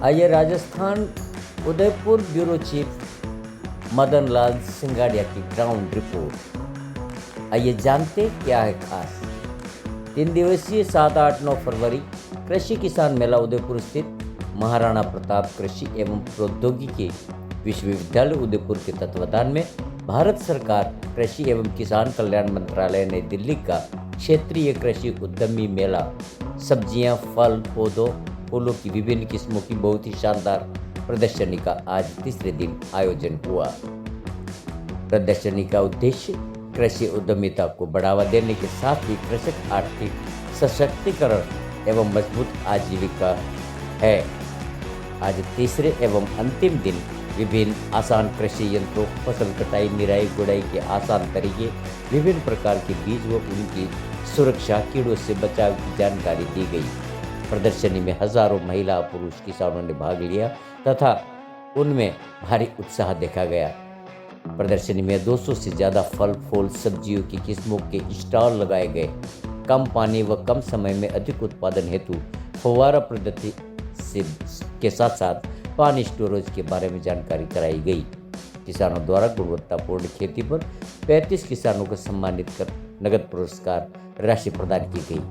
आइए Rajasthan Udaipur bureau chief Madan Lal Singadiya की ground report. आइए जानते क्या है खास। 3 दिवसीय 7, 8, 9 फरवरी कृषि किसान मेला उदयपुर स्थित महाराणा प्रताप कृषि एवं प्रौद्योगिकी विश्वविद्यालय उदयपुर के तत्वावधान में भारत सरकार कृषि एवं किसान कल्याण मंत्रालय नई दिल्ली का क्षेत्रीय कृषि उद्यमी मेला सब्जियां, फल, पौधों, फूलों की विभिन्न किस्मों की बहुत ही शानदार प्रदर्शनी का आज तीसरे दिन आयोजन हुआ। प्रदर्शनी का उद्देश्य कृषि उद्यमिता को बढ़ावा देने के साथ ही कृषक आर्थिक सशक्तिकरण एवं मजबूत आजीविका है। आज तीसरे एवं अंतिम दिन विभिन्न आसान कृषि यंत्रों, फसल कटाई, निराई, गुड़ाई के आसान तरीके, विभिन्न प्रकार के बीज व उनकी सुरक्षा, कीड़ों से बचाव की जानकारी दी गई। प्रदर्शनी में हजारों महिला पुरुष किसानों ने भाग लिया तथा उनमें भारी उत्साह देखा गया। प्रदर्शनी में 200 से ज़्यादा फल, फूल, सब्जियों की किस्मों के स्टॉल लगाए गए। कम पानी व कम समय में अधिक उत्पादन हेतु फव्वारा पद्धति के साथ साथ पानी स्टोरेज के बारे में जानकारी कराई गई। किसानों द्वारा गुणवत्तापूर्ण खेती पर 35 किसानों को सम्मानित कर नगद पुरस्कार राशि प्रदान की गई।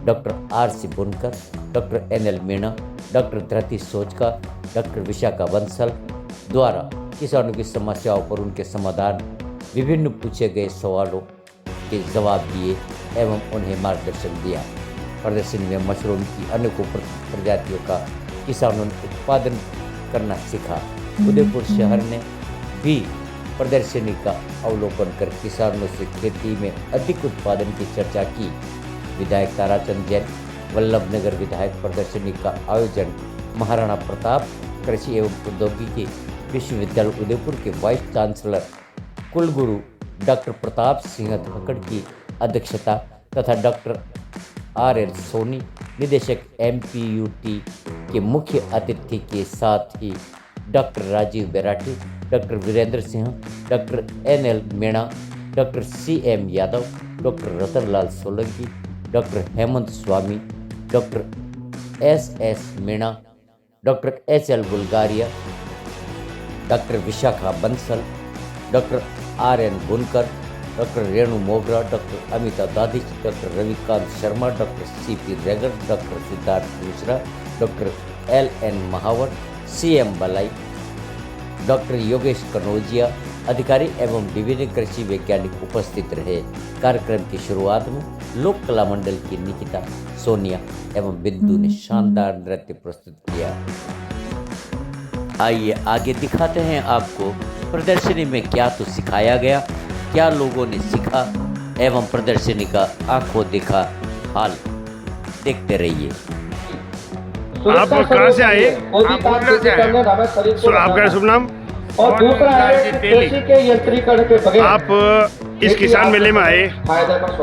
Doctor R.C. बुनकर, डॉक्टर N.L. मीणा, डॉक्टर धृति सोजका, डॉक्टर विशाखा बंसल द्वारा किसानों की समस्याओं पर उनके समाधान, विभिन्न पूछे गए सवालों के जवाब दिए एवं उन्हें मार्गदर्शन दिया। प्रदर्शनी में मशरूम की अनेकों प्रजातियों का किसानों ने उत्पादन करना सीखा। उदयपुर शहर ने भी प्रदर्शनी का अवलोकन कर किसानों से खेती में अधिक उत्पादन की चर्चा की। विधायक ताराचंद जैन, वल्लभनगर विधायक प्रदर्शनी का आयोजन महाराणा प्रताप कृषि एवं प्रौद्योगिकी विश्वविद्यालय उदयपुर के वाइस चांसलर कुलगुरु डॉक्टर प्रताप सिंह धाकड़ की अध्यक्षता तथा डॉक्टर R.L. सोनी, निदेशक MPUT के मुख्य अतिथि के साथ ही doctor Rajiv Berati, doctor Virendra Singh, doctor N.L. Meena, doctor C.M. Yadav, doctor Ratanlal Solanki, doctor Hemant Swami, doctor S.S. Meena, doctor H.L. Bulgaria, doctor Vishakha Bansal, doctor R.N. Bunkar, doctor Renu Mogra, doctor Amita Dadich, doctor Ravikant Sharma, doctor C.P. Regar, doctor Siddharth Mishra, doctor L.N. Mahawar, C.M. Balai, doctor Yogesh Kanaujia, अधिकारी एवं विभिन्न कृषि वैज्ञानिक उपस्थित रहे। कार्यक्रम की शुरुआत में लोक कला मंडल की निकिता, सोनिया एवं बिंदु ने शानदार नृत्य प्रस्तुत किया। आइए आगे दिखाते हैं आपको प्रदर्शनी में क्या तो सिखाया गया, क्या लोगों ने सीखा एवं प्रदर्शनी का आंखों देखा हाल। देखते रहिए। आप कहाँ से आए? आपका शुभ नाम? और दूसरा है कृषि के यंत्रीकरण के बगैर आप इस किसान मेले में आए,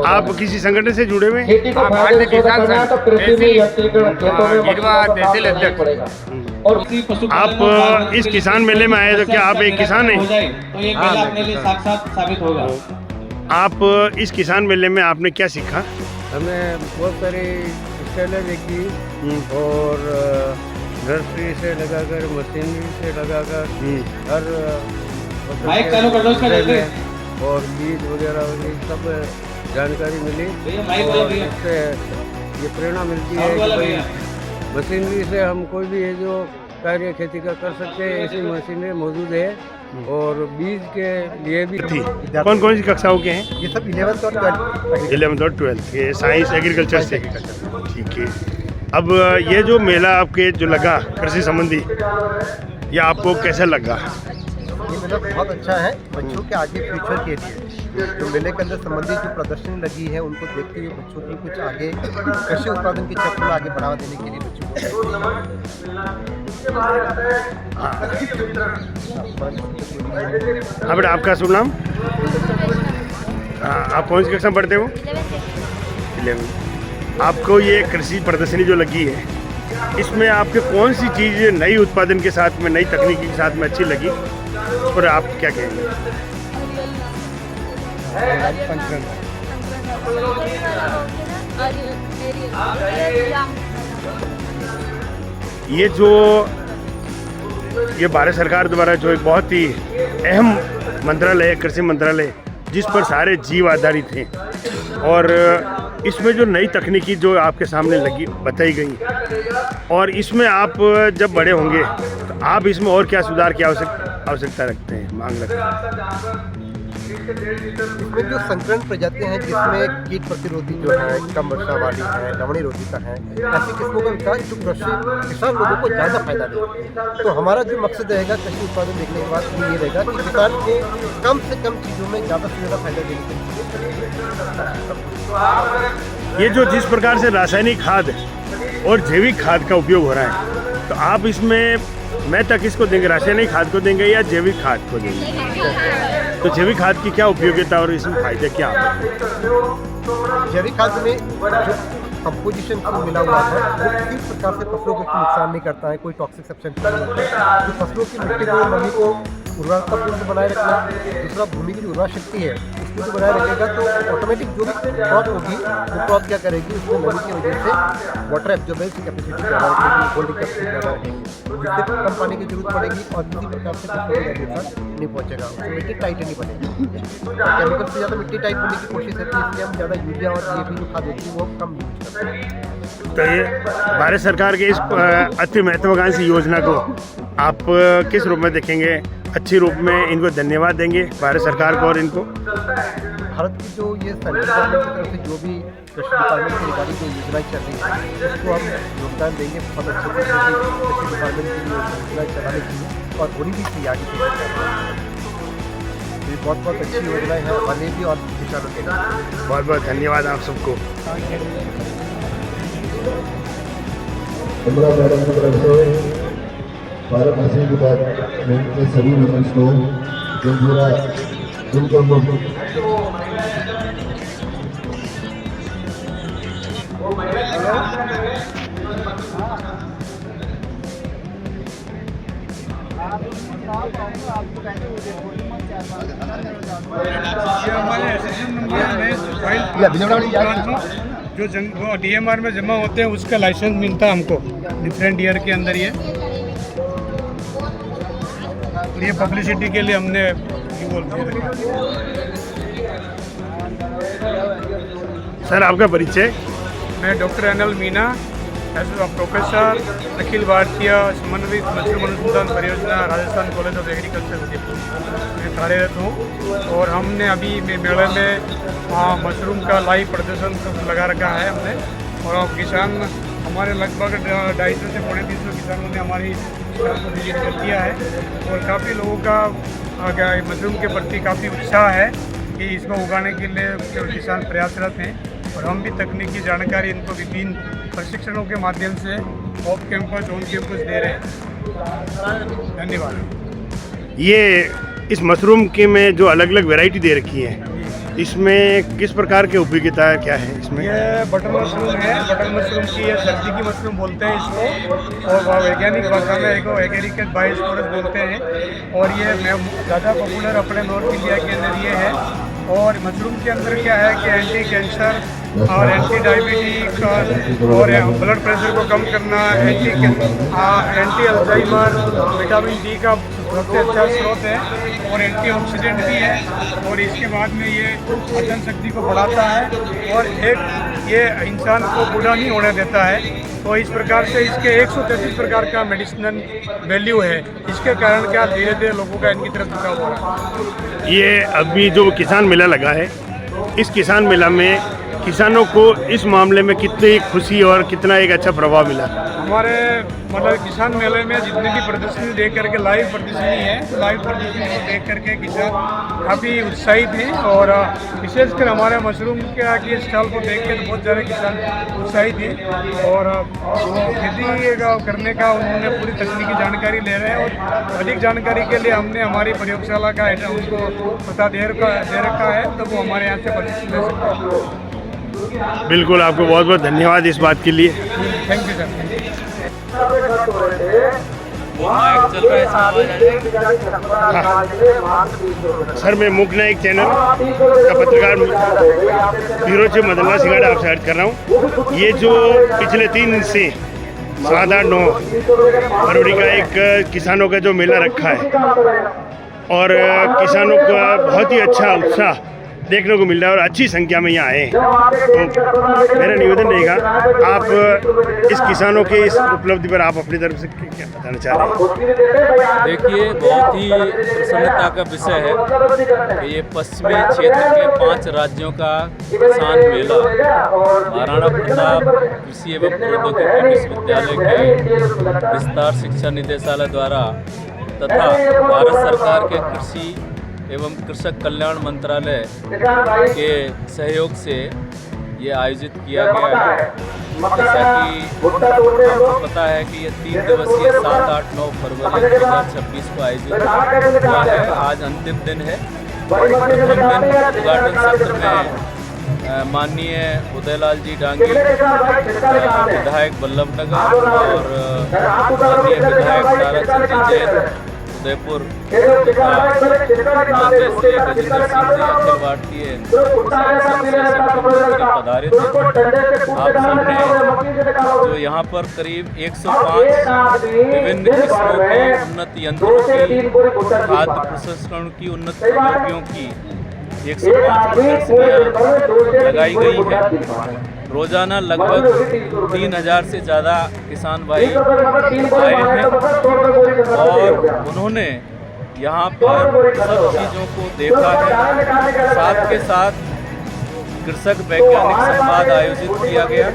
आप किसी संगठन से जुड़े हुए? खेती को फायदे करना तो कृषि में यंत्रीकरण खेतों में पड़ेगा। और आप इस किसान मेले में आए तो क्या आप एक किसान हैं? तो ये मेला अपने लिए साक्षात साबित होगा। आप इस किसान मेले में आपने क्या सीखा? हमें बहुत सारी स्टाइलें देखी और नर्सरी से लगाकर मशीनरी से लगाकर हर माइक चालू कर दो इसका जल्दी। और बीज वगैरह ये सब जानकारी मिली। और इससे ये प्रेरणा मिलती है कि भाई मशीनरी से हम कोई भी ये जो कार्य खेती का कर सकते हैं, ऐसी मशीनें मौजूद है। और बीज के लिए भी थी। कौन कौन सी कक्षाओं के हैं? ये सब 11th और 11th और 12th के साइंस एग्रीकल्चर से। ठीक है। अब ये जो मेला आपके जो लगा कृषि संबंधी, ये आपको कैसा लगा? ये मेला बहुत अच्छा है बच्चों के आगे फ्यूचर के लिए। जो मेले के अंदर संबंधित जो प्रदर्शनी लगी है उनको देखते हुए बच्चों की कुछ आगे कृषि उत्पादन के क्षेत्र में आगे बढ़ावा देने के लिए बच्चों को। हाँ बेटा, आपका शुभ नाम? आप कौन सी कक्षा में पढ़ते हो? 11। आपको ये कृषि प्रदर्शनी जो लगी है, इसमें आपके कौन सी चीज़ नई उत्पादन के साथ में, नई तकनीकी के साथ में अच्छी लगी, उस पर आप क्या कहेंगे? ये जो ये भारत सरकार द्वारा जो एक बहुत ही अहम मंत्रालय है, कृषि मंत्रालय, जिस पर सारे जीव आधारित हैं, और इसमें जो नई तकनीकी जो आपके सामने लगी बताई गई, और इसमें आप जब बड़े होंगे तो आप इसमें और क्या सुधार की आवश्यकता रखते हैं, मांग रखते हैं? इसमें जो संकरण प्रजातियां हैं जिसमें कीट प्रतिरोधी जो है, कम वर्षा वाली है, लवणी रोधिका है, ऐसी किस्मों का विकास जो किसान लोगों को ज़्यादा फायदा दे। तो हमारा जो मकसद रहेगा कृषि उत्पादन देखने के बाद ये रहेगा कि किसान को कम से कम चीज़ों में ज़्यादा से ज़्यादा फायदा देने के लिए। ये जो जिस प्रकार से रासायनिक खाद और जैविक खाद का उपयोग हो रहा है, तो आप इसमें मैं तक इसको देंगे, रासायनिक खाद को देंगे या जैविक खाद को देंगे? तो जैविक खाद की क्या उपयोगिता और इसमें फायदे क्या हैं? जैविक खाद में जो कंपोजिशन मिला हुआ है वो किसी प्रकार से फसलों को नुकसान नहीं करता है, कोई टॉक्सिक सब्सटेंस नहीं होता है। जो फसलों की मिट्टी को, नमी को उर्वरतापूर्ण बनाए रखना, दूसरा भूमि की जो उर्वरा शक्ति है उसको जो बनाए रखेगा तो ऑटोमेटिक जो भी क्रॉप होगी वो क्रॉप क्या करेगी, उसमें नमी की वजह से वाटर एब्जॉर्बेंस की कैपेसिटी ज़्यादा रखेगी, होल्डिंग कैपेसिटी ज़्यादा रखेगी, जिससे कम पानी की जरूरत पड़ेगी और किसी प्रकार से फसलों को नुकसान नहीं पहुँचेगा, उसमें मिट्टी टाइट नहीं बनेगी। केमिकल से ज़्यादा मिट्टी टाइट होने की कोशिश होती है, इसलिए हम ज़्यादा यूरिया और DAP जो खाद होती है वो कम यूज करते हैं। तो ये भारत सरकार के इस अति महत्वाकांक्षी योजना को आप किस रूप में देखेंगे? अच्छे रूप में इनको धन्यवाद देंगे भारत सरकार को, और इनको भारत की जो ये सेंट्रल गवर्नमेंट की तरफ से जो भी कृषि डिपार्टमेंट की रिगार्डिंग जो योजनाएं चल रही है उसको हम योगदान देंगे बहुत अच्छे से कृषि डिपार्टमेंट की योजनाएं चलाने के लिए, और होनी भी चाहिए आगे की। ये बहुत बहुत अच्छी योजनाएं हैं हमारे भी और किसानों के लिए। बहुत बहुत धन्यवाद आप सबको। इंदिरा मैडम की तरफ से भारत कृषि डिपार्टमेंट के सभी मेंबर्स को पूरा जो DMR में जमा होते हैं उसका लाइसेंस मिलता है हमको डिफरेंट ईयर के अंदर। ये पब्लिसिटी के लिए हमने बोल दिया। सर आपका परिचय? मैं doctor Anil Meena, as professor, अखिल भारतीय समन्वित मशरूम अनुसंधान परियोजना, राजस्थान कॉलेज ऑफ एग्रीकल्चर में कार्यरत हूँ। और हमने अभी मेले में मशरूम का लाइव प्रदर्शन लगा रखा है हमने, और किसान हमारे लगभग 250 से 350 किसानों ने हमारी को विजिट कर दिया है, और काफ़ी लोगों का मशरूम के प्रति काफ़ी उत्साह है कि इसको उगाने के लिए किसान प्रयासरत हैं। और हम भी तकनीकी जानकारी इनको विभिन्न प्रशिक्षणों के माध्यम से ऑफ कैंपस ऑन कैंपस दे रहे हैं। धन्यवाद। ये इस मशरूम के में जो अलग अलग वैरायटी दे रखी है, इसमें किस प्रकार के उपयोगिता क्या है इसमें? ये बटन मशरूम है। बटन मशरूम की ये सर्दी की मशरूम बोलते हैं इसको, और वैज्ञानिक भाषा में इसको एगेरिकेट बायोस्पोरस बोलते हैं। और ये ज़्यादा पॉपुलर अपने नॉर्थ इंडिया के अंदर ये है। और मशरूम के अंदर क्या है कि एंटी कैंसर और एंटी डायबिटिक और ब्लड प्रेशर को कम करना, एंटी अल्जाइमर, विटामिन डी का सबसे अच्छा स्रोत है, और एंटीऑक्सीडेंट भी है। और इसके बाद में ये पाचन शक्ति को बढ़ाता है, और ये इंसान को बूढ़ा नहीं होने देता है। तो इस प्रकार से इसके 133 प्रकार का मेडिसिनल वैल्यू है। इसके कारण क्या धीरे धीरे लोगों का इनकी तरफ झुकाव हो रहा है। ये अभी जो किसान मेला लगा है, इस किसान मेला में किसानों को इस मामले में कितनी खुशी और कितना एक अच्छा प्रभाव मिला? हमारे मतलब किसान मेले में जितनी भी प्रदर्शनी देख करके, लाइव प्रदर्शनी है, तो लाइव प्रदर्शनी को देख करके किसान काफ़ी उत्साहित हैं। और विशेषकर हमारे मशरूम के स्टॉल को देख कर बहुत ज़्यादा किसान उत्साहित हैं, और खेती करने का उन्होंने पूरी तकनीकी जानकारी ले रहे हैं। और अधिक जानकारी के लिए हमने हमारी प्रयोगशाला का उनको पता दे रखा है, तो वो हमारे यहाँ से प्रदर्शन ले सकते हैं। बिल्कुल, आपको बहुत बहुत धन्यवाद इस बात के लिए। Thank you sir. सर मैं मुख नायक चैनल का पत्रकार ब्यूरो चीफ मदनलाल सिंगाड़ा आपसे अर्ज कर रहा हूँ। ये जो पिछले 3 दिन से 7, 8, 9 फरवरी का एक किसानों का जो मेला रखा है और किसानों का बहुत ही अच्छा उत्साह देखने को मिल रहा है और अच्छी संख्या में यहाँ आए हैं। तो मेरा निवेदन रहेगा, आप इस किसानों के इस उपलब्धि पर आप अपनी तरफ से क्या बताना चाह रहे हैं? देखिए, बहुत ही प्रसन्नता का विषय है कि ये पश्चिमी क्षेत्र के 5 राज्यों का किसान मेला महाराणा प्रताप कृषि एवं प्रौद्योगिकी विश्वविद्यालय के विस्तार शिक्षा निदेशालय द्वारा तथा भारत सरकार के कृषि एवं कृषक कल्याण मंत्रालय के सहयोग से ये आयोजित किया गया है। जैसा कि आपको पता है कि ये 3 दिवसीय 7, 8, 9 फरवरी 2026 को आयोजित हुआ है। आज अंतिम दिन है। प्रथम दिन उद्घाटन सत्र में माननीय उदयलाल जी डांगी, विधायक बल्लभनगर और माननीय विधायक ताराचंद जैन उदयपुर तथा माननीय श्री गजेंद्र सिंह जी अखिल भारतीय किसान संघ से पधारे थे। आप सबने जो यहाँ पर करीब 105 विभिन्न किस्मों के उन्नत यंत्रों की, खाद्य प्रसंस्करण की उन्नत प्रौद्योगिकियों की 105 प्रदर्शनियाँ लगाई गई है। रोजाना लगभग 3000 से ज़्यादा किसान भाई आए हैं और उन्होंने यहाँ पर सब चीज़ों को देखा है। साथ के साथ कृषक वैज्ञानिक संवाद आयोजित किया गया,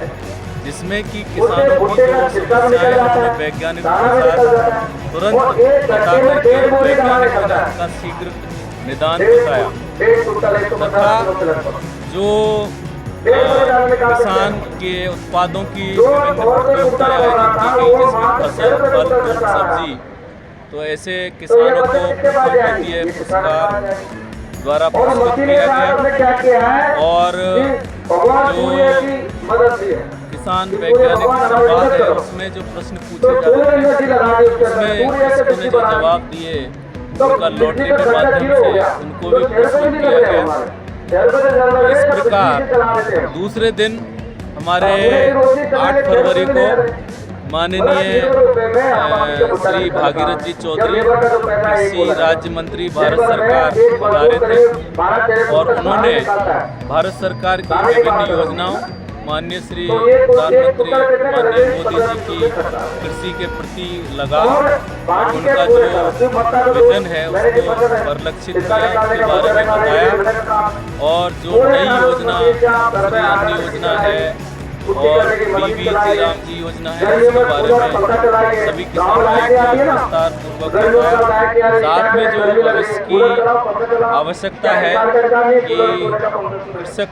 जिसमें कि किसानों की जो समस्याएं उन्होंने वैज्ञानिकों के साथ तुरंत बता करके वैज्ञानिक का शीघ्र निदान बताया तथा जो किसान के उत्पादों की विभिन्न प्रतियोगिताएं आयोजित की गई, जिसमें फसल, फल, दूध, सब्जी, तो ऐसे किसानों को प्रकृति पुरस्कार द्वारा पुरस्कृत किया गया और जो किसान वैज्ञानिक संवाद है उसमें जो प्रश्न पूछे जाते हैं उसमें किसानों ने जो जवाब दिए उनका लॉटरी के माध्यम से उनको भी पुरस्कृत किया गया। इस प्रकार दूसरे दिन हमारे 8 फरवरी को माननीय श्री भागीरथ जी चौधरी कृषि राज्य मंत्री भारत सरकार पधारे थे और उन्होंने भारत सरकार की विभिन्न योजनाओं, माननीय श्री प्रधानमंत्री माननीय मोदी जी की कृषि के प्रति लगाव, उनका जो विजन है उसको परिलक्षित किया, उसके बारे में बताया और जो नई योजना श्री अन्न योजना है और बीबी राम जी योजना है उसके बारे में सभी किसानों को विस्तार पूर्वक बताया। साथ में जो भविष्य की आवश्यकता है कि कृषक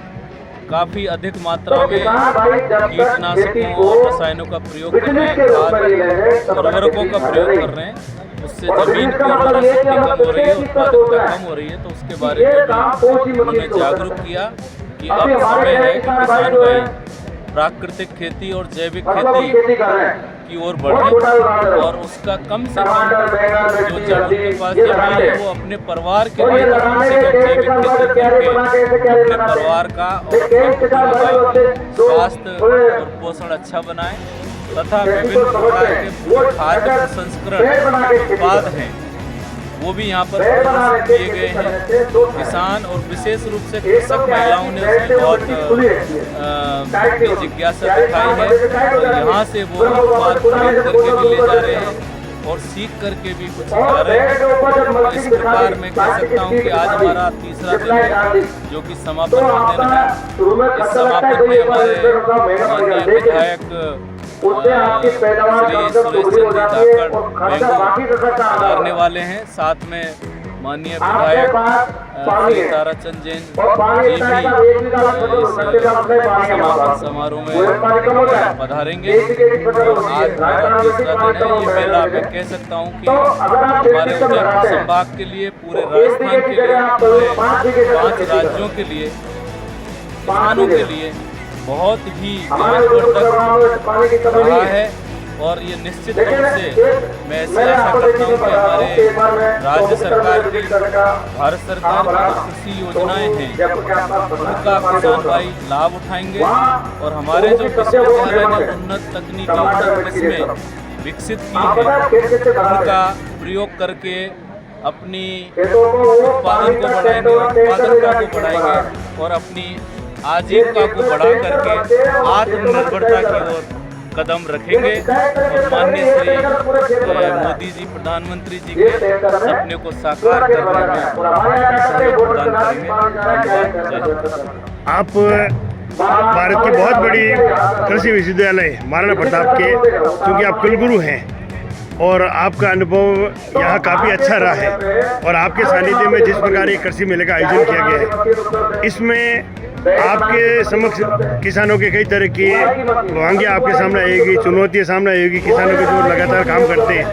काफ़ी अधिक मात्रा में कीटनाशकों और रसायनों का प्रयोग कर रहे हैं, खाद उर्वरकों का प्रयोग कर रहे हैं, उससे ज़मीन की उर्वरा शक्ति कम हो रही है, उत्पादकता कम हो रही है। तो उसके बारे में उन्होंने जागरूक किया कि अब समय है कि किसान भाई प्राकृतिक खेती और जैविक खेती की ओर बढ़े और उसका कम से कम जो उनके पास जमीन है वो अपने परिवार के लिए कम से कम जैविक खेती करके अपने परिवार का और स्वास्थ्य और पोषण अच्छा बनाए तथा विभिन्न प्रकार के खाद्य प्रसंस्करण उत्पाद हैं वो भी यहाँ पर प्रदर्शित किए गए हैं। किसान और विशेष रूप से कृषक महिलाओं ने उसमें बहुत जिज्ञासा दिखाई है और यहाँ से वो उत्पाद खरीद करके भी ले जा रहे हैं और सीख करके भी कुछ सिखा रहे हैं। इस प्रकार मैं कह सकता हूँ कि आज हमारा तीसरा दिन है जो कि समापन का दिन है। इस समापन में हमारे माननीय विधायक श्री सुरेश चंद्र धाकड़ पधारने वाले हैं, साथ में माननीय विधायक श्री ताराचंद जैन जी भी इस समापन समारोह में पधारेंगे। और आज मेरा तीसरा दिन है ये मेला। मैं कह सकता हूँ कि हमारे उदयपुर संभाग के लिए, पूरे राजस्थान के लिए, पूरे 5 राज्यों के लिए, किसानों के लिए बहुत ही ज्ञानवर्धक रहा है और ये निश्चित रूप से मैं ऐसी आशा करता हूँ कि हमारे राज्य सरकार की, भारत सरकार की जो कृषि योजनाएं हैं उनका किसान भाई लाभ उठाएंगे और हमारे जो विश्वविद्यालय ने उन्नत तकनीकी उन्नत किस्में विकसित की हैं उनका प्रयोग करके अपनी उत्पादन को बढ़ाएंगे, उत्पादकता को बढ़ाएंगे और अपनी आजीविका को बढ़ा करके आत्मनिर्भरता की ओर कदम रखेंगे और माननीय श्री मोदी जी प्रधानमंत्री जी के सपने को साकार करने में सहयोग प्रदान करेंगे। आप भारत की बहुत बड़ी कृषि विश्वविद्यालय महाराणा प्रताप के, क्योंकि आप कुलगुरु हैं और आपका अनुभव यहाँ काफ़ी अच्छा रहा है और आपके सानिध्य में जिस प्रकार ये कृषि मेले का आयोजन किया गया है इसमें आपके समक्ष किसानों के कई तरह की मांगे आपके सामने आएगी, चुनौतियाँ सामने आएगी। किसानों के जो लगातार काम करते हैं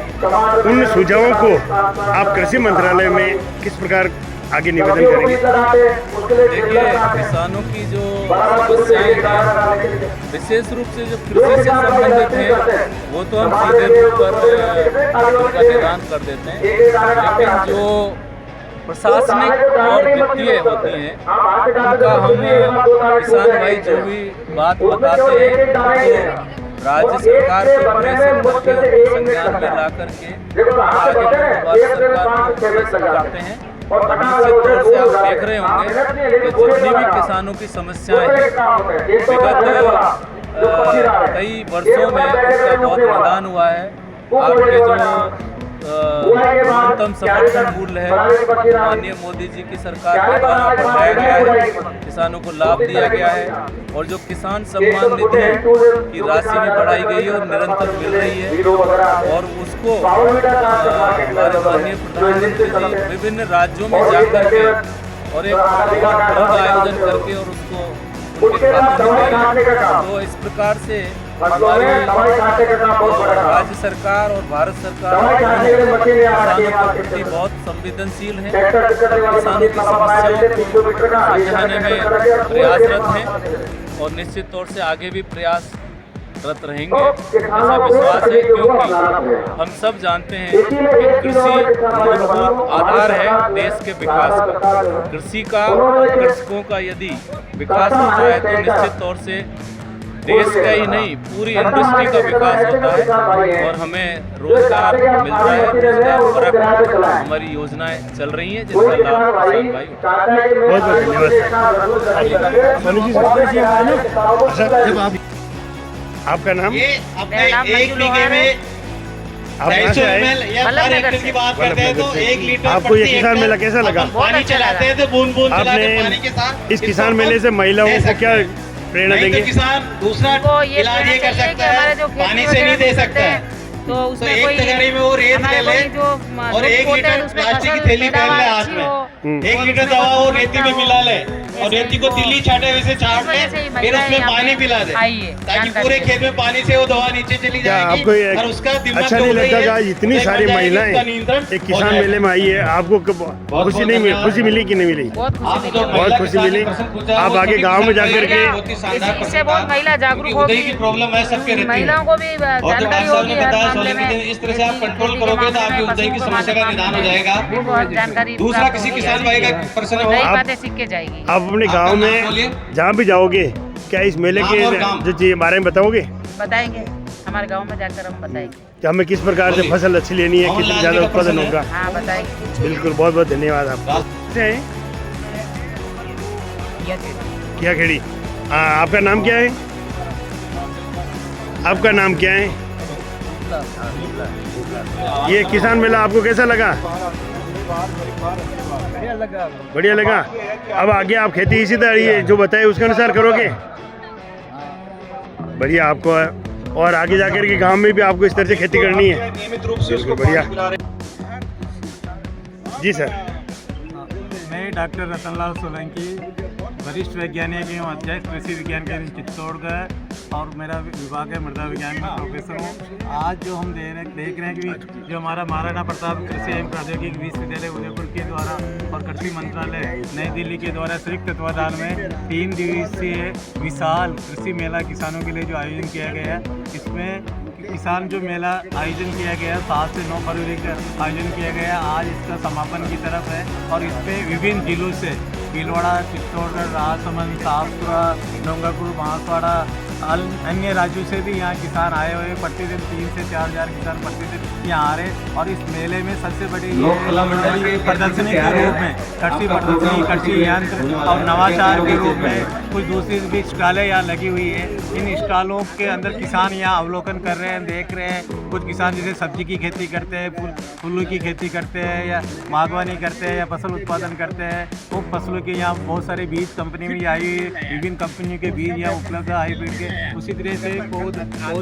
उन सुझावों को आप कृषि मंत्रालय में किस प्रकार आगे निवेदन करेंगे? देखिए, किसानों की जो समस्याएं हैं विशेष रूप से जो कृषि से संबंधित है वो तो हम सीधे रूप पर उनका निदान कर देते हैं, लेकिन जो प्रशासनिक और वित्तीय होती हैं उनका हम किसान भाई जो भी बात बताते हैं तो राज्य सरकार के प्रेषण करके संज्ञान में ला करके आगे भारत सरकार को प्रेषण करते हैं। और निश्चित तौर से आप देख रहे होंगे कि जितनी भी किसानों की समस्याएं हैं विगत कई वर्षों में उसका बहुत निदान हुआ है। आपके जो न्यूनतम समर्थन मूल्य है माननीय मोदी जी की सरकार के द्वारा बढ़ाया गया है, किसानों को लाभ दिया गया है और जो किसान सम्मान निधि की राशि भी बढ़ाई गई है और निरंतर मिल रही है और उसको हमारे माननीय प्रधानमंत्री जी विभिन्न राज्यों में जाकर के और एक आयोजन करके और उसको उनके खातों में देंगे। तो इस प्रकार से हमारी राज्य सरकार और भारत सरकार किसानों के प्रति बहुत संवेदनशील है, किसानों की समस्याओं को सुलझाने में प्रयासरत हैं और निश्चित तौर से आगे भी प्रयासरत रहेंगे ऐसा विश्वास है, क्योंकि हम सब जानते हैं कि कृषि मूलभूत आधार है देश के विकास का। कृषि का और कृषकों का यदि विकास होता है तो निश्चित तौर से देश का ही नहीं पूरी इंडस्ट्री का विकास होता है और हमें रोजगार मिलता है, रोजगार परक हमारी योजनाएं चल रही हैं जिसका लाभ किसान भाई बहुत बहुत धन्यवाद। आपका नाम? अपने एक बीघे में आप कहाँ से आए? की बात करते हैं तो 1 लीटर आपको ये किसान मेला कैसा लगा? पानी चलाते हैं तो बूंद बूंद पानी के साथ आपने इस किसान मेले से महिलाओं को क्या प्रेरणा देंगे? तो किसान दूसरा इलाज ये कर सकता है, पानी से नहीं दे सकता है तो उसमें एक तगारी में वो रेत ले ले और 1 लीटर प्लास्टिक की थैली पहन ले हाथ में, 1 लीटर दवा वो रेती में मिला ले और रेती को तिल्ली छाटे वैसे छाट ले, फिर उसमें पानी पिला दे ताकि पूरे खेत में पानी से वो दवा नीचे चली जाएगी। आपको और उसका दिमाग अच्छा नहीं लगता कि आज इतनी सारी महिलाएं एक किसान मेले में आई है, आपको खुशी नहीं मिली? खुशी मिली कि नहीं मिली? बहुत खुशी मिली। आप आगे गाँव में जाकर के इससे बहुत महिला जागरूक होगी, प्रॉब्लम है सबके महिलाओं को भी जानकारी होगी हर मामले में। इस तरह से आप कंट्रोल करोगे तो आपकी उद्योग की समस्या का निदान हो जाएगा। बहुत जानकारी दूसरा किसी किसान भाई का प्रश्न हो, नई बातें सीख के जाएगी। आप अपने गांव में जहाँ भी जाओगे क्या इस मेले के जो चीज़ बारे में बताओगे? बताएंगे, हमारे गांव में जाकर हम बताएंगे कि हमें किस प्रकार से फसल अच्छी लेनी है, कितनी ज़्यादा उत्पादन होगा। हाँ बताएंगे। बिल्कुल, बहुत बहुत धन्यवाद आपका। क्या खेड़ी? आपका नाम क्या है? आपका नाम क्या है? ये किसान मेला आपको कैसा लगा? बढ़िया लगा। अब आगे आप खेती इसी तरह ये जो बताए उसके अनुसार करोगे? बढ़िया। आपको और आगे जाकर के गांव में भी आपको इस तरह से खेती करनी है? बिल्कुल बढ़िया। जी सर। मैं डॉक्टर रतनलाल सोलंकी, वरिष्ठ वैज्ञानिक एवं अध्यक्ष कृषि विज्ञान केंद्र चित्तौड़गढ़ और मेरा विभाग है मृदा विज्ञान में प्रोफेसर हूँ। आज जो हम देख रहे हैं कि जो हमारा महाराणा प्रताप कृषि एवं प्रौद्योगिकी विश्वविद्यालय उदयपुर के द्वारा और कृषि मंत्रालय नई दिल्ली के द्वारा संयुक्त तत्वाधान में 3 दिवसीय विशाल कृषि मेला किसानों के लिए जो आयोजन किया गया है, इसमें किसान जो मेला आयोजन किया गया 7 से 9 फरवरी का आयोजन किया गया, आज इसका समापन की तरफ है और इसमें विभिन्न जिलों से भीलवाड़ा, चित्तौड़गढ़, राजसमंद, साफपुरा, डोंगरपुर, बांसवाड़ा, अन्य राज्यों से भी यहाँ किसान आए हुए। प्रतिदिन 3 से 4 हज़ार किसान प्रतिदिन यहाँ आ रहे और इस मेले में सबसे बड़ी ये प्रदर्शनी के रूप में कृषि प्रदर्शनी, कृषि यंत्र और नवाचार के रूप में कुछ दूसरी भी स्टॉलें यहाँ लगी हुई है। इन स्टॉलों के अंदर किसान यहाँ अवलोकन कर रहे हैं, देख रहे हैं। कुछ किसान जैसे सब्जी की खेती करते हैं, फूलों की खेती करते हैं या बागवानी करते हैं या फसल उत्पादन करते हैं। वो फसलों के यहाँ बहुत सारे बीज कंपनी में आई हुई है, विभिन्न कंपनियों के बीज यहाँ उपलब्ध है हाईब्रिड के। उसी तरह से पौध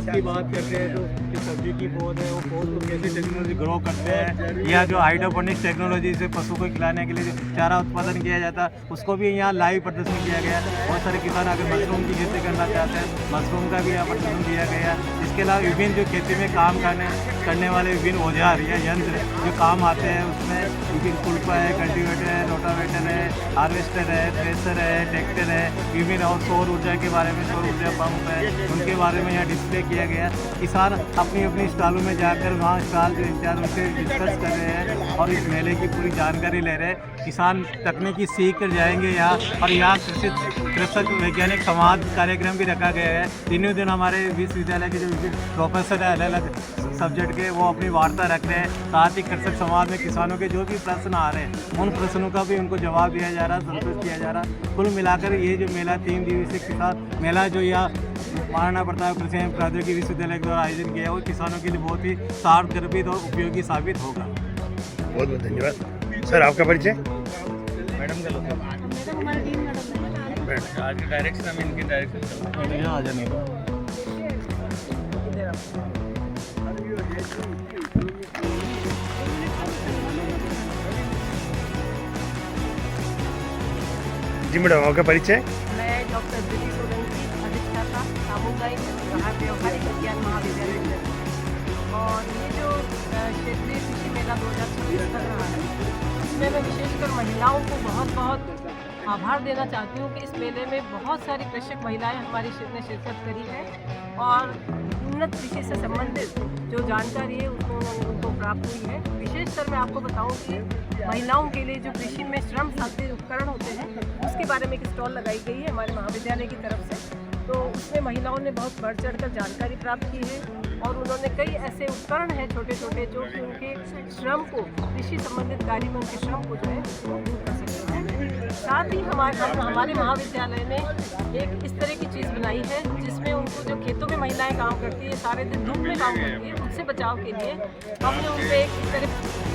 की बात करते हैं तो जो सब्जी की पौध है वो पौध को कैसे टेक्नोलॉजी ग्रो करते हैं, या जो हाइड्रोपोनिक्स टेक्नोलॉजी से पशु को खिलाने के लिए जो चारा उत्पादन किया जाता है उसको भी यहाँ लाइव प्रदर्शन किया गया। बहुत सारे किसान अगर मशरूम की खेती करना चाहते हैं, मशरूम का भी यहाँ प्रदर्शन किया गया। इसके अलावा विभिन्न जो खेती में काम करने वाले विभिन्न औजार या यंत्र जो काम आते हैं उसमें विभिन्न कुल्पा है, कल्टीवेटर है, रोटावेटर है, हार्वेस्टर है, थ्रेसर है, ट्रैक्टर है, विभिन्न और सौर ऊर्जा के बारे में, सौर ऊर्जा पंप है, उनके बारे में यहाँ डिस्प्ले किया गया। किसान अपनी अपनी स्टॉलों में जाकर वहाँ स्टॉल जो इंचार्ज उनसे डिस्कस कर रहे हैं और इस मेले की पूरी जानकारी ले रहे हैं। किसान तकनीकी सीख कर जाएंगे यहाँ और यहाँ कृषक वैज्ञानिक संवाद कार्यक्रम भी रखा गया है। दिनों दिन हमारे विश्वविद्यालय के जो प्रोफेसर है अलग अलग सब्जेक्ट के वो अपनी वार्ता रख रहे हैं। साथ ही कृषक समाज में किसानों के जो भी प्रश्न आ रहे हैं उन प्रश्नों का भी उनको जवाब दिया जा रहा है, संतुष्ट किया जा रहा है। कुल मिलाकर ये जो मेला 3 दिवसीय किसान मेला जो यहाँ महाराणा प्रताप कृषि एवं प्रौद्योगिकी विश्वविद्यालय द्वारा आयोजन किया है वो किसानों के लिए बहुत ही सार्थगर्भित और उपयोगी साबित होगा। बहुत बहुत धन्यवाद सर। आपका परिचय? मैडम का आज के डायरेक्शन हम इनके डायरेक्शन आ जाने जी मैडम, आपका परिचय? मैं डॉक्टर दिलीप सोलंकी, अधिष्ठाता सामुदायिक व्यवहारिक विज्ञान महाविद्यालय में। और ये जो क्षेत्रीय कृषि मेला 2026 लग रहा है इसमें मैं विशेषकर महिलाओं को बहुत बहुत आभार देना चाहती हूँ कि इस मेले में बहुत सारी कृषक महिलाएं हमारी ने शिरकत करी है और उन्नत कृषि से संबंधित जो जानकारी है उनको प्राप्त हुई है। विशेषकर मैं आपको बताऊं कि महिलाओं के लिए जो कृषि में श्रम साध्य उपकरण होते हैं उसके बारे में एक स्टॉल लगाई गई है हमारे महाविद्यालय की तरफ से। तो उसमें महिलाओं ने बहुत बढ़ चढ़ कर जानकारी प्राप्त की है और उन्होंने कई ऐसे उपकरण हैं छोटे छोटे जो कि उनके श्रम को, कृषि संबंधित कार्य में उनके श्रम को जो है दूर कर सकते हैं। साथ ही हमारे महाविद्यालय ने एक इस तरह की चीज़ बनाई है जिसमें उनको जो खेतों में महिलाएं काम करती है, सारे दिन धूप में काम करती है, उससे बचाव के लिए हमने उनसे एक इस तरह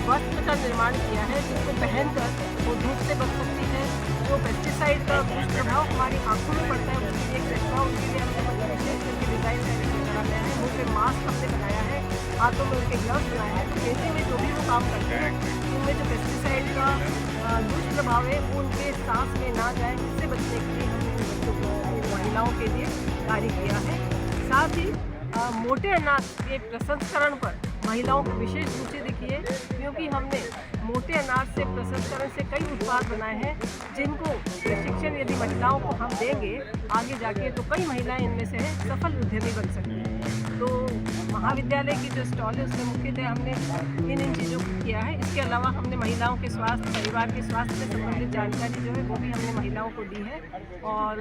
वस्त्र का निर्माण किया है जिसको पहनकर वो धूप से बच सकती है। जो पेस्टिसाइड का दुष्प्रभाव हमारी आंखों में पड़ता है उसके लिए एक चश्मा उनके लिए हमने विशेष करके डिज़ाइन करा गया है। मुँह पे मास्क हमने बनाया है, हाथों में उनके ग्लव्स बनाए हैं। तो खेती में जो भी वो काम करते हैं उनमें जो पेस्टिसाइड का दुष्प्रभाव है वो उनके सांस में ना जाए, इससे बचने के लिए हमने बच्चों को, महिलाओं के लिए कार्य किया है। साथ ही मोटे अनाज के प्रसंस्करण पर महिलाओं को विशेष रुचि दिखी है क्योंकि हमने मोटे अनाज से प्रसंस्करण से कई उत्पाद बनाए हैं जिनको प्रशिक्षण यदि महिलाओं को हम देंगे आगे जाके तो कई महिलाएं इनमें से सफल उद्यमी बन सकती हैं। तो महाविद्यालय की जो स्टॉल है उसमें मुख्यतः हमने इन चीज़ों को किया है। इसके अलावा हमने महिलाओं के स्वास्थ्य, परिवार के स्वास्थ्य से संबंधित जानकारी जो है वो भी हमने महिलाओं को दी है और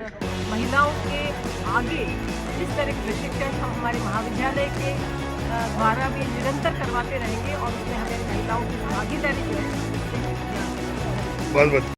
महिलाओं के आगे इस तरह के प्रशिक्षण हम हमारे महाविद्यालय के द्वारा भी निरंतर करवाते रहेंगे और उसमें हमें महिलाओं की भागीदारी जो है बहुत बहुत